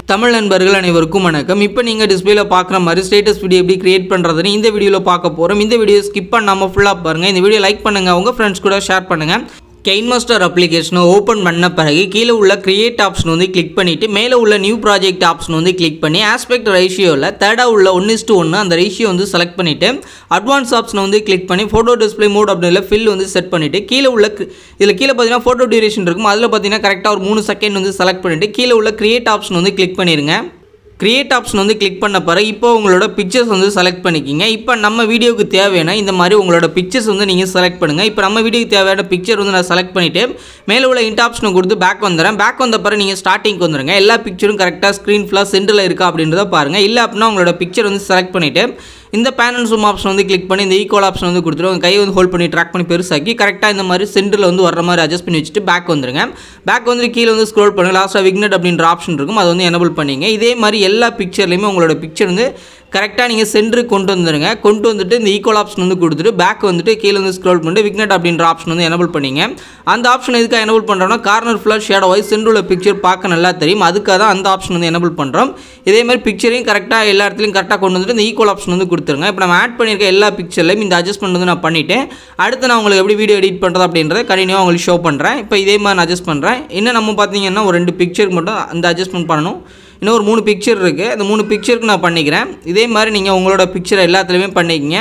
தமிழ் நண்பர்கள் அனைவருக்கும் வணக்கம். இப்போ நீங்கள் டிஸ்பிளேல பார்க்குற மாதிரி ஸ்டேட்டஸ் வீடியோ எப்படி கிரியேட் பண்ணுறதுன்னு இந்த வீடியோவில் பார்க்க போகிறோம். இந்த வீடியோ ஸ்கிப் பண்ணாமல் ஃபுல்லாக பாருங்கள். இந்த வீடியோ லைக் பண்ணுங்கள், உங்கள் ஃப்ரெண்ட்ஸ் கூட ஷேர் பண்ணுங்கள். Kinemaster அப்ளிகேஷனை ஓப்பன் பண்ண பிறகு கீழே உள்ள கிரியேட் ஆப்ஷன் வந்து கிளிக் பண்ணிவிட்டு மேலே உள்ள நியூ ப்ராஜெக்ட் ஆப்ஷன் வந்து கிளிக் பண்ணி ஆஸ்பெக்ட் ரேஷியோவில் தேர்டாக உள்ள 1:1 அந்த ரேஷியோ வந்து செலக்ட் பண்ணிவிட்டு அட்வான்ஸ் ஆப்ஷனை வந்து கிளிக் பண்ணி ஃபோட்டோ டிஸ்பிளே மோட் அப்படின்ற ஃபில் வந்து செட் பண்ணிவிட்டு கீழே உள்ள இதில் கீழே பார்த்தீங்கன்னா ஃபோட்டோ டியூரேஷன் இருக்கும். அதில் பார்த்தீங்கன்னா கரெக்டாக ஒரு 3 செகண்ட் வந்து செலக்ட் பண்ணிவிட்டு கீழே உள்ள கிரியேட் ஆப்ஷன் வந்து கிளிக் பண்ணிடுங்க. கிரியேட் ஆப்ஷன் வந்து கிளிக் பண்ண பிறகு இப்போ உங்களோட பிக்சர்ஸ் வந்து செலக்ட் பண்ணிக்கிங்க. இப்போ நம்ம வீடியோக்கு தேவையான இந்த மாதிரி உங்களோட பிக்சர்ஸ் வந்து நீங்கள் செலக்ட் பண்ணுங்கள். இப்போ நம்ம வீடியோக்கு தேவையான பிக்சர் வந்து நான் செலக்ட் பண்ணிவிட்டு மேலே உள்ள இன்ட் ஆப்ஷனை கொடுத்து பேக் வந்துடுறேன். பேக் வந்த பிறகு நீங்கள் ஸ்டார்டிங்க்கு வந்துடுங்க. எல்லா பிக்சரும் கரெக்டாக ஸ்க்ரீன் ஃபுல்லாக சென்டரில் இருக்கா அப்படின்றத பாருங்கள். இல்லை அப்படின்னா உங்களோட பிக்சர் வந்து செலக்ட் பண்ணிவிட்டு இந்த பேனல் ஜூம் ஆப்ஷன் வந்து கிளிக் பண்ணி இந்த ஈக்குவல் ஆப்ஷன் வந்து கொடுத்துட்டு உங்கள் கையை வந்து ஹோல்ட் பண்ணி ட்ராக் பண்ணி பெருசாக்கி கரெக்டாக இந்த மாதிரி சென்டரில் வந்து வர மாதிரி அட்ஜஸ்ட் பண்ணி வச்சுட்டு பேக் வந்துருங்க. பேக் வந்து கீழே வந்து ஸ்க்ரோல் பண்ணுங்கள். லாஸ்ட்டாக விக்னெட் அப்படின்ற ஆப்ஷன் இருக்கும், அதை வந்து எனபிள் பண்ணிங்க. இதே மாதிரி எல்லா பிக்சர்லையுமே உங்களோட பிக்சர் வந்து கரெக்டாக நீங்கள் சென்டருக்கு கொண்டு வந்துடுங்க. கொண்டு வந்துட்டு இந்த ஈக்குவல் ஆப்ஷன் வந்து கொடுத்துட்டு பேக் வந்துட்டு கீழே வந்து ஸ்க்ரோல் பண்ணிட்டு விக்னெட் அப்படின்ற ஆப்ஷன் வந்து எனபிள் பண்ணிங்க. அந்த ஆப்ஷன் எதுக்காக எனபிள் பண்ணுறோம்னா கார்னர் ஃபுல்லாக ஷேடோ வாய்ஸ் சென்டர் உள்ள பிக்சர் பார்க்க நல்லா தெரியும். அதுக்காக தான் அந்த ஆப்ஷன் வந்து எனபிள் பண்ணுறோம். இதே மாதிரி பிக்சரையும் கரெக்டாக எல்லா இடத்துலையும் கரெக்டாக கொண்டு வந்துட்டு இந்த ஈக்குவல் ஆப்ஷன் வந்து கொடுத்துருங்க. இப்போ நம்ம ஆட் பண்ணியிருக்க எல்லா பிக்சர்லையும் இந்த அட்ஜஸ்ட்மெண்ட் வந்து நான் பண்ணிவிட்டு அடுத்து நான் உங்களுக்கு எப்படி வீடியோ எடிட் பண்ணுறது அப்படின்றத கண்டினியூவாக உங்களுக்கு ஷோ பண்ணுறேன். இப்போ இதே மாதிரி நான் அட்ஜஸ்ட் பண்ணுறேன். இன்னும் நம்ம பார்த்தீங்கன்னா ஒரு 2 பிக்சருக்கு மட்டும் அந்த அட்ஜஸ்ட்மெண்ட் பண்ணணும். இன்னும் ஒரு 3 பிக்சர் இருக்குது. அந்த 3 பிக்சருக்கு நான் பண்ணிக்கிறேன். இதே மாதிரி நீங்கள் உங்களோட பிக்சரை எல்லாத்துலேயுமே பண்ணிக்கிங்க.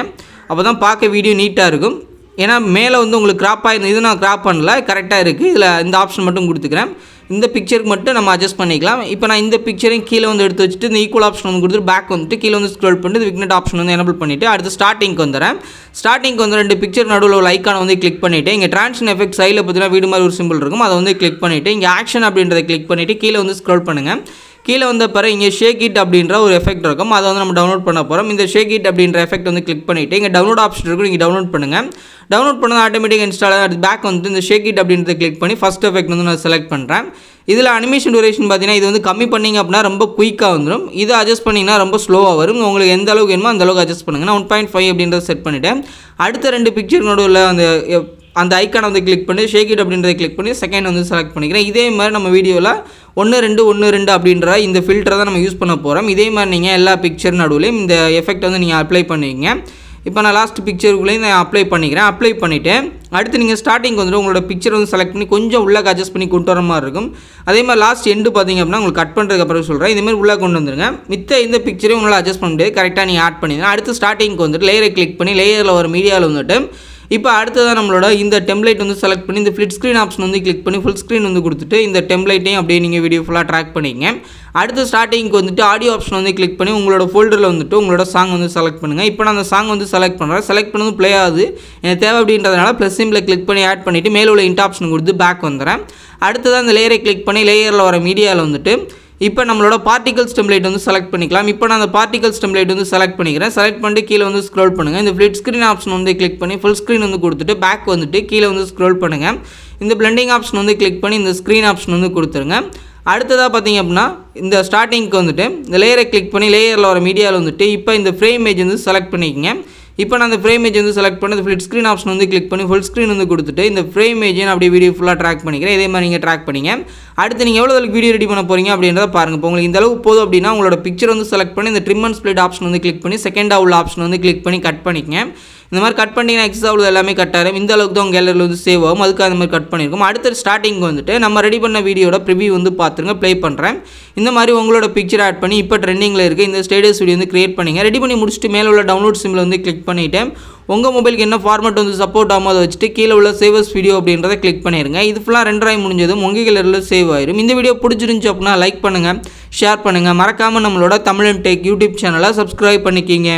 அப்போ தான் பார்க்க வீடியோ நீட்டாக இருக்கும். ஏன்னா மேலே வந்து உங்களுக்கு கிராப் ஆகிருந்தது, இது நான் கிராப் பண்ணல, கரெக்டாக இருக்குது. இதில் இந்த ஆப்ஷன் மட்டும் கொடுத்துக்கிறேன். இந்த பிக்சருக்கு மட்டும் நம்ம அட்ஜஸ்ட் பண்ணிக்கலாம். இப்போ நான் இந்த பிக்சரையும் கீழே வந்து எடுத்து வச்சுட்டு இந்த ஈக்குவல் ஆப்ஷன் வந்து கொடுத்துட்டு பேக் வந்துட்டு கீழே வந்து ஸ்க்ரோல் பண்ணிட்டு இந்த விக்னெட் ஆப்ஷன் வந்து எனபிள் பண்ணிவிட்டு அடுத்து ஸ்டார்டிங்க்கு வந்துடுறேன். ஸ்டார்டிங்க்கு வந்து 2 பிக்சர் நடுவில் உள்ள ஐக்கானை வந்து கிளிக் பண்ணிவிட்டு இங்கே ட்ரான்சிஷன் எஃபெக்ட் சைடில் பார்த்தீங்கன்னா வீடு மாதிரி ஒரு சிம்பிள் இருக்கும், அதை வந்து கிளிக் பண்ணிவிட்டு இங்கே ஆக்ஷன் அப்படின்றத கிளிக் பண்ணிவிட்டு கீழே வந்து ஸ்க்ரோல் பண்ணுங்கள். கீழே வந்த பிறகு இங்கே ஷேக் இட் அப்படின்ற ஒரு எஃபெக்ட் இருக்கும், அதை வந்து நம்ம டவுன்லோட் பண்ண போகிறோம். இந்த ஷேக் இட் அப்படின்ற எஃபெக்ட் வந்து கிளிக் பண்ணிவிட்டு இங்கே டவுன்லோட் ஆப்ஷன் இருக்கும், நீங்கள் டவுன்லோட் பண்ணுங்கள். டவுன்லோட் பண்ணது ஆட்டோமேட்டிக் இன்ஸ்டால் ஆகுது. பேக் வந்து இந்த ஷேக் இட் அப்படின்றத கிளிக் பண்ணி ஃபஸ்ட் எஃபெக்ட் வந்து நான் செலக்ட் பண்ணுறேன். இதில் அனிமேஷன் டூரேஷன் பார்த்தீங்கன்னா இது வந்து கம்மி பண்ணிங்க அப்படின்னா ரொம்ப குயிக்காக வந்துடும். இதை அட்ஜஸ்ட் பண்ணிங்கன்னா ரொம்ப ஸ்லோவாக வரும். உங்களுக்கு எந்த அளவுக்கு வேணுமோ அந்த அளவுக்கு அட்ஜஸ்ட் பண்ணுங்கள். நான் 1.5 அப்படின்றத செட் பண்ணிவிட்டேன். அடுத்த 2 பிக்சர் நடுவில் அந்த ஐக்கானை வந்து கிளிக் பண்ணி ஷேக் இட் அப்படின்றத கிளிக் பண்ணி செகண்ட் வந்து செலக்ட் பண்ணிக்கிறேன். இதே மாதிரி நம்ம வீடியோவில் 1:2 அப்படின்ற இந்த ஃபில்டரை தான் நம்ம யூஸ் பண்ண போகிறோம். இதே மாதிரி நீங்கள் எல்லா பிக்சர் நடுவுலையும் இந்த எஃபெக்ட் வந்து நீங்கள் அப்ளை பண்ணுவீங்க. இப்போ நான் லாஸ்ட் பிக்சருக்குள்ளேயும் நான் அப்ளை பண்ணிக்கிறேன். அப்ளை பண்ணிவிட்டு அடுத்து நீங்கள் ஸ்டார்டிங் வந்துட்டு உங்களோட பிக்சர் வந்து செலக்ட் பண்ணி கொஞ்சம் உள்ளே அட்ஜஸ்ட் பண்ணி கொண்டு வர மாதிரி இருக்கும். அதே மாதிரி லாஸ்ட் எண்டு பார்த்தீங்க அப்படின்னா உங்களுக்கு கட் பண்ணுறதுக்கு அப்புறம் சொல்கிறேன். இதேமாதிரி உள்ளே கொண்டு வந்துருங்க. இந்த பிக்சரையும் உங்களால் அட்ஜஸ்ட் பண்ணிட்டு கரெக்டாக நீங்கள் ஆட் பண்ணிடுங்க. அடுத்து ஸ்டார்டிங்க்கு வந்துட்டு லேயரை கிளிக் பண்ணி லேயரில் ஒரு மீடியாவில் வந்துட்டு இப்போ அடுத்ததான் நம்மளோட இந்த டெம்ப்ளேட் வந்து செலக்ட் பண்ணி இந்த ஃப்ளிட் ஸ்க்ரீன் ஆப்ஷன் வந்து கிளிக் பண்ணி ஃபுல் ஸ்க்ரீன் வந்து கொடுத்துட்டு இந்த டெம்ப்ளேட்டையும் அப்படியே நீங்கள் வீடியோ ஃபுல்லாக ட்ராக் பண்ணிங்க. அடுத்து ஸ்டார்டிங்க்கு வந்துட்டு ஆடியோ ஆப்ஷன் வந்து கிளிக் பண்ணி உங்களோட ஃபோல்டரில் வந்துட்டு உங்களோட சாங் வந்து செலக்ட் பண்ணுங்கள். இப்போ நான் அந்த சாங் வந்து செலக்ட் பண்ணுறேன். செலக்ட் பண்ணது ப்ளே ஆகுது எனக்கு தேவை அப்படின்றதுனால ப்ளஸ் சிம்பிளை கிளிக் பண்ணி ஆட் பண்ணிவிட்டு மேலே உள்ள இன்ட் ஆப்ஷன் கொடுத்து பேக் வந்துடுறேன். அடுத்ததான் அந்த லேயரை கிளிக் பண்ணி லேயரில் வர மீடியாவில் வந்துட்டு இப்போ நம்மளோட பார்ட்டிகல்ஸ் டெம்ப்ளேட் வந்து செலக்ட் பண்ணிக்கலாம். இப்போ நான் அந்த பார்ட்டிகல்ஸ் டெம்ப்ளேட் வந்து செலக்ட் பண்ணிக்கிறேன். செலக்ட் பண்ணிட்டு கீழே வந்து ஸ்க்ரோல் பண்ணுங்கள். இந்த ஃப்ளிட் ஸ்க்ரீன் ஆப்ஷன் வந்து கிளிக் பண்ணி ஃபுல் ஸ்க்ரீன் வந்து கொடுத்துட்டு பேக் வந்துட்டு கீழே வந்து ஸ்க்ரோல் பண்ணுங்கள். இந்த பிளெண்டிங் ஆப்ஷன் வந்து கிளிக் பண்ணி இந்த ஸ்க்ரீன் ஆப்ஷன் வந்து கொடுத்துருங்க. அடுத்ததாக பார்த்தீங்க அப்படின்னா இந்த ஸ்டார்டிங்க்கு வந்துட்டு இந்த லேயரை கிளிக் பண்ணி லேயரில் வர மீடியாவில் வந்துட்டு இப்போ இந்த ஃப்ரேம் இமேஜ் வந்து செலக்ட் பண்ணிக்கங்க. இப்போ நான் அந்த ஃப்ரேம் இமேஜ் வந்து செலக்ட் பண்ணி ஃப்ளிட் ஸ்க்ரீன் ஆப்ஷன் வந்து கிளிக் பண்ணி ஃபுல் ஸ்க்ரீன் வந்து கொடுத்துட்டு இந்த ஃப்ரேம் இமேஜை நான் அப்படியே வீடியோ ஃபுல்லாக ட்ராக் பண்ணிக்கிறேன். இதே மாதிரி நீங்கள் ட்ராக் பண்ணிங்க. அடுத்து நீங்கள் எவ்வளோ அளவுக்கு வீடியோ ரெடி பண்ண போகிறீங்க அப்படின்றத பாருங்கள். இப்போ உங்களுக்கு இந்த அளவுக்கு போதும் அப்படின்னா உங்களோட பிக்சர் வந்து செலக்ட் பண்ணி இந்த ட்ரிம் அண்ட் ஸ்ப்ளிட் ஆப்ஷன் வந்து கிளிக் பண்ணி செகண்டாக உள்ள ஆப்ஷன் வந்து கிளிக் பண்ணி கட் பண்ணிக்கங்க. இந்த மாதிரி கட் பண்ணிங்கன்னா எக்ஸா உள்ளது எல்லாமே கட் ஆகும். இந்த அளவுக்கு தான் உங்கள் கேலரியில் வந்து சேவ் ஆகும். அதுக்கு அந்த மாதிரி கட் பண்ணியிருக்கோம். அடுத்த ஸ்டார்டிங் வந்துட்டு நம்ம ரெடி பண்ண வீடியோட ப்ரிவியூ வந்து பார்த்துருங்க. ப்ளே பண்ணுறேன். இந்த மாதிரி உங்களோட பிக்சர் ஆட் பண்ணி இப்போ ட்ரெண்டிங்கில் இருக்குது இந்த ஸ்டேட்டஸ் வீடியோ வந்து கிரியேட் பண்ணிங்க. ரெடி பண்ணி முடிச்சுட்டு மேலே உள்ள டவுன்லோட் சிம்பிள் வந்து கிளிக் பண்ணிவிட்டு உங்கள் மொபைலுக்கு என்ன ஃபார்மேட் வந்து சப்போர்ட் ஆகும் அதை வச்சுட்டு கீழே உள்ள சேவஸ் வீடியோ அப்படின்றத கிளிக் பண்ணிடுங்க. இது ஃபுல்லாக ரெண்டராய் முடிஞ்சதும் உங்கள் கேலரியில் சேவ் ஆயிடும். இந்த வீடியோ பிடிச்சிருந்துச்சு அப்படின்னா லைக் பண்ணுங்கள், ஷேர் பண்ணுங்கள். மறக்காமல் நம்மளோட தமிழ் டெக் யூடியூப் சேனலை சப்ஸ்கிரைப் பண்ணிக்கிங்க.